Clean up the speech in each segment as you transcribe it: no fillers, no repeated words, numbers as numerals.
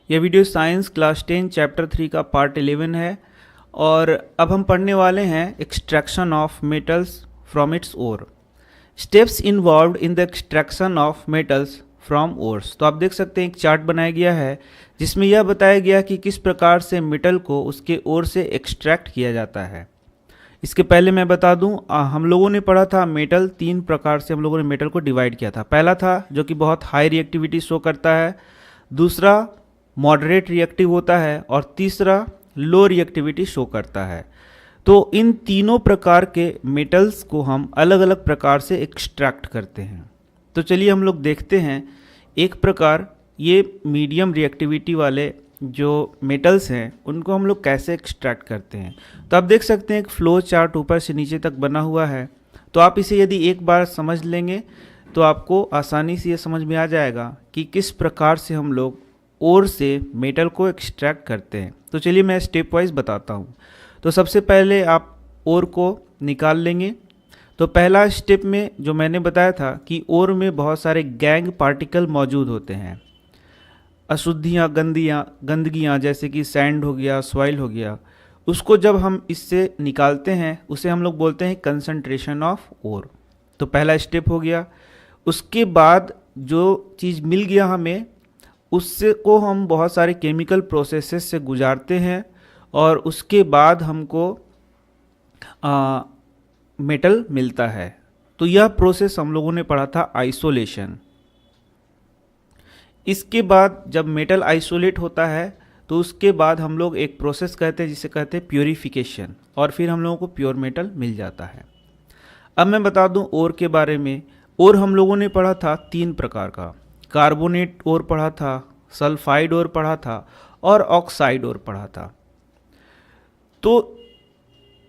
यह video science class 10 chapter 3 का part 11 है और अब हम पढ़ने वाले हैं extraction of metals from its ore. Steps involved in the extraction of metals from ores. तो आप देख सकते हैं एक चार्ट बनाया गया है जिसमें यह बताया गया कि किस प्रकार से मेटल को उसके ओर से एक्सट्रैक्ट किया जाता है। इसके पहले मैं बता दूं, हम लोगों ने पढ़ा था मेटल तीन प्रकार से हम लोगों ने मेटल को डिवाइड किया था। पहला था जो कि बहुत हाई रिएक्टिविटी शो करता है, दूसरा मॉडरेट रिएक्टिव होता है और तीसरा लो रिएक्टिविटी शो करता है। तो इन तीनों प्रकार के मेटल्स को हम अलग अलग प्रकार से एक्सट्रैक्ट करते हैं। तो चलिए हम लोग देखते हैं एक प्रकार ये मीडियम रिएक्टिविटी वाले जो मेटल्स हैं उनको हम लोग कैसे एक्सट्रैक्ट करते हैं। तो आप देख सकते हैं एक फ्लो चार्ट ऊपर से नीचे तक बना हुआ है। तो आप इसे यदि एक बार समझ लेंगे तो आपको आसानी से ये समझ में आ जाएगा कि किस प्रकार से हम लोग ओर से मेटल को एक्सट्रैक्ट करते हैं। तो चलिए मैं स्टेप वाइज बताता हूँ। तो सबसे पहले आप ओर को निकाल लेंगे। तो पहला स्टेप में जो मैंने बताया था कि ओर में बहुत सारे गैंग पार्टिकल मौजूद होते हैं, अशुद्धियाँ गंदगियाँ जैसे कि सैंड हो गया, सॉइल हो गया, उसको जब हम इससे निकालते हैं उसे हम लोग बोलते हैं कंसंट्रेशन ऑफ ओर। तो पहला स्टेप हो गया। उसके बाद जो चीज़ मिल गया हमें उससे को हम बहुत सारे केमिकल प्रोसेसेस से गुजारते हैं और उसके बाद हमको मेटल मिलता है। तो यह प्रोसेस हम लोगों ने पढ़ा था आइसोलेशन। इसके बाद जब मेटल आइसोलेट होता है तो उसके बाद हम लोग एक प्रोसेस कहते हैं जिसे कहते हैं प्योरीफिकेशन, और फिर हम लोगों को प्योर मेटल मिल जाता है। अब मैं बता दूं ओर के बारे में। ओर हम लोगों ने पढ़ा था तीन प्रकार का, कार्बोनेट ओर पढ़ा था, सल्फाइड ओर पढ़ा था और ऑक्साइड ओर पढ़ा था। तो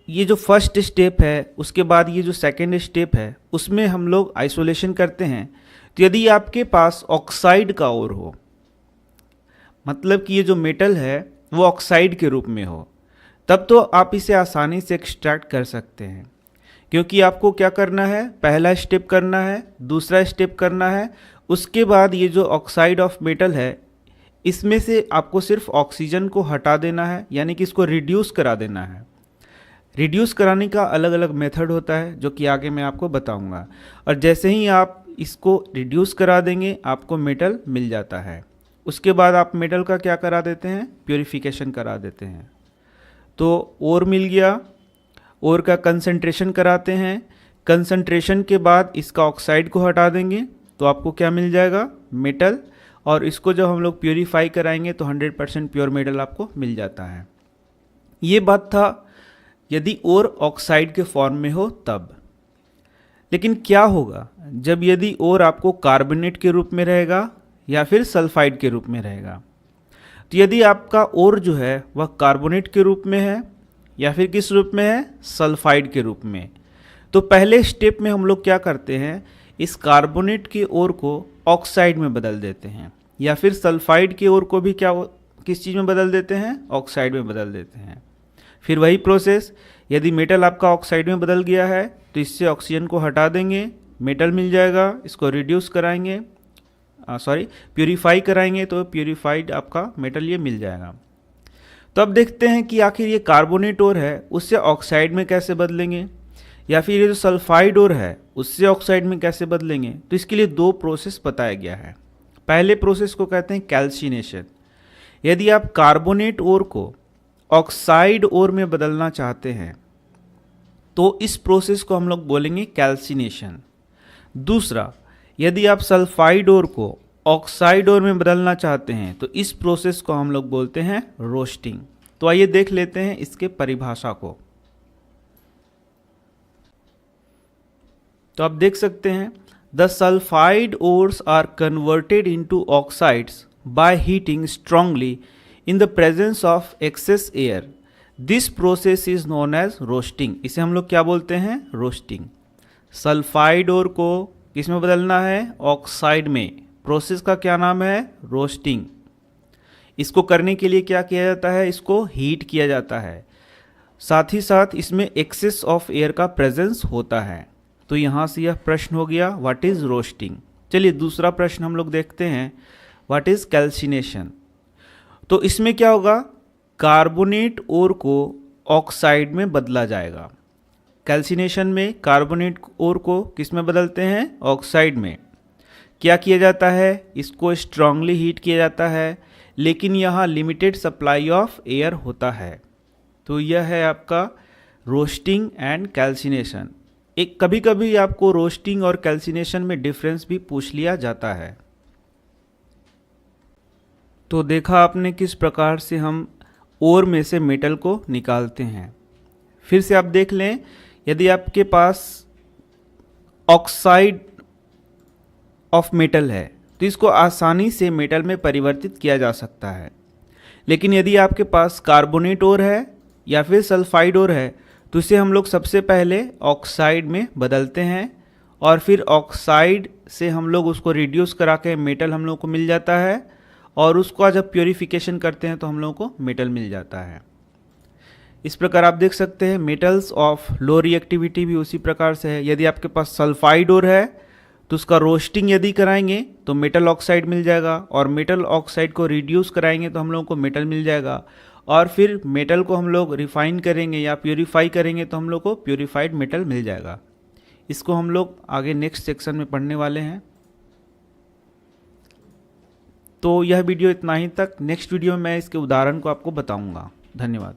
ये जो फर्स्ट स्टेप है उसके बाद ये जो सेकंड स्टेप है उसमें हम लोग आइसोलेशन करते हैं। तो यदि आपके पास ऑक्साइड का ओर हो, मतलब कि ये जो मेटल है वो ऑक्साइड के रूप में हो, तब तो आप इसे आसानी से एक्सट्रैक्ट कर सकते हैं। क्योंकि आपको क्या करना है, पहला स्टेप करना है, दूसरा स्टेप करना है, उसके बाद ये जो ऑक्साइड ऑफ मेटल है इसमें से आपको सिर्फ ऑक्सीजन को हटा देना है, यानी कि इसको रिड्यूस करा देना है। रिड्यूस कराने का अलग अलग मेथड होता है जो कि आगे मैं आपको बताऊंगा। और जैसे ही आप इसको रिड्यूस करा देंगे आपको मेटल मिल जाता है। उसके बाद आप मेटल का क्या करा देते हैं, प्योरीफिकेशन करा देते हैं। तो ओर मिल गया, ओर का कंसंट्रेशन कराते हैं, कंसंट्रेशन के बाद इसका ऑक्साइड को हटा देंगे तो आपको क्या मिल जाएगा, मेटल। और इसको जब हम लोग प्योरीफाई कराएंगे तो 100% प्योर मेटल आपको मिल जाता है। ये बात था यदि ओर ऑक्साइड के फॉर्म में हो तब। लेकिन क्या होगा जब यदि ओर आपको कार्बोनेट के रूप में रहेगा या फिर सल्फाइड के रूप में रहेगा। तो यदि आपका ओर जो है वह कार्बोनेट के रूप में है या फिर किस रूप में है, सल्फाइड के रूप में, तो पहले स्टेप में हम लोग क्या करते हैं, इस कार्बोनेट के ओर को ऑक्साइड में बदल देते हैं, या फिर सल्फाइड के ओर को भी किस चीज़ में बदल देते हैं, ऑक्साइड में बदल देते हैं। फिर वही प्रोसेस, यदि मेटल आपका ऑक्साइड में बदल गया है तो इससे ऑक्सीजन को हटा देंगे, मेटल मिल जाएगा। इसको रिड्यूस कराएंगे, प्योरीफाई कराएंगे तो प्योरीफाइड आपका मेटल ये मिल जाएगा। तो अब देखते हैं कि आखिर ये कार्बोनेट ओर है उससे ऑक्साइड में कैसे बदलेंगे, या फिर ये जो सल्फाइड ओर है उससे ऑक्साइड में कैसे बदलेंगे। तो इसके लिए दो प्रोसेस बताया गया है। पहले प्रोसेस को कहते हैं कैल्सिनेशन। यदि आप कार्बोनेट ओर को ऑक्साइड ओर में बदलना चाहते हैं तो इस प्रोसेस को हम लोग बोलेंगे कैल्सिनेशन। दूसरा, यदि आप सल्फाइड ओर को ऑक्साइड ओर में बदलना चाहते हैं तो इस प्रोसेस को हम लोग बोलते हैं रोस्टिंग। तो आइए देख लेते हैं इसके परिभाषा को। तो आप देख सकते हैं, the sulphide ores are converted into oxides by heating strongly in the presence of excess air. This process is known as roasting. इसे हम लोग क्या बोलते हैं, रोस्टिंग। सल्फाइड ओर को किस में बदलना है, ऑक्साइड में। प्रोसेस का क्या नाम है, रोस्टिंग। इसको करने के लिए क्या किया जाता है, इसको हीट किया जाता है। साथ ही साथ इसमें एक्सेस ऑफ एयर का प्रेजेंस होता है। तो यहाँ से यह प्रश्न हो गया, व्हाट इज रोस्टिंग। चलिए दूसरा प्रश्न हम लोग देखते हैं, व्हाट इज कैल्सिनेशन। तो इसमें क्या होगा, कार्बोनेट ओर को ऑक्साइड में बदला जाएगा। कैल्सिनेशन में कार्बोनेट ओर को किस में बदलते हैं, ऑक्साइड में। क्या किया जाता है, इसको स्ट्रांगली हीट किया जाता है, लेकिन यहाँ लिमिटेड सप्लाई ऑफ एयर होता है। तो यह है आपका रोस्टिंग एंड कैल्सिनेशन। एक कभी कभी आपको रोस्टिंग और कैल्सिनेशन में डिफरेंस भी पूछ लिया जाता है। तो देखा आपने किस प्रकार से हम ओर में से मेटल को निकालते हैं। फिर से आप देख लें, यदि आपके पास ऑक्साइड ऑफ मेटल है तो इसको आसानी से मेटल में परिवर्तित किया जा सकता है, लेकिन यदि आपके पास कार्बोनेट ओर है या फिर सल्फाइड ओर है तो इसे हम लोग सबसे पहले ऑक्साइड में बदलते हैं और फिर ऑक्साइड से हम लोग उसको रिड्यूस करा के मेटल हम लोग को मिल जाता है, और उसको जब प्योरीफिकेशन करते हैं तो हम लोग को मेटल मिल जाता है। इस प्रकार आप देख सकते हैं मेटल्स ऑफ लो रिएक्टिविटी भी उसी प्रकार से है। यदि आपके पास सल्फाइड ओर है तो उसका रोस्टिंग यदि कराएंगे तो मेटल ऑक्साइड मिल जाएगा, और मेटल ऑक्साइड को रिड्यूस कराएंगे तो हम लोगों को मेटल मिल जाएगा, और फिर मेटल को हम लोग रिफाइन करेंगे या प्योरीफाई करेंगे तो हम लोग को प्योरीफाइड मेटल मिल जाएगा। इसको हम लोग आगे नेक्स्ट सेक्शन में पढ़ने वाले हैं। तो यह वीडियो इतना ही तक। नेक्स्ट वीडियो में मैं इसके उदाहरण को आपको बताऊंगा। धन्यवाद।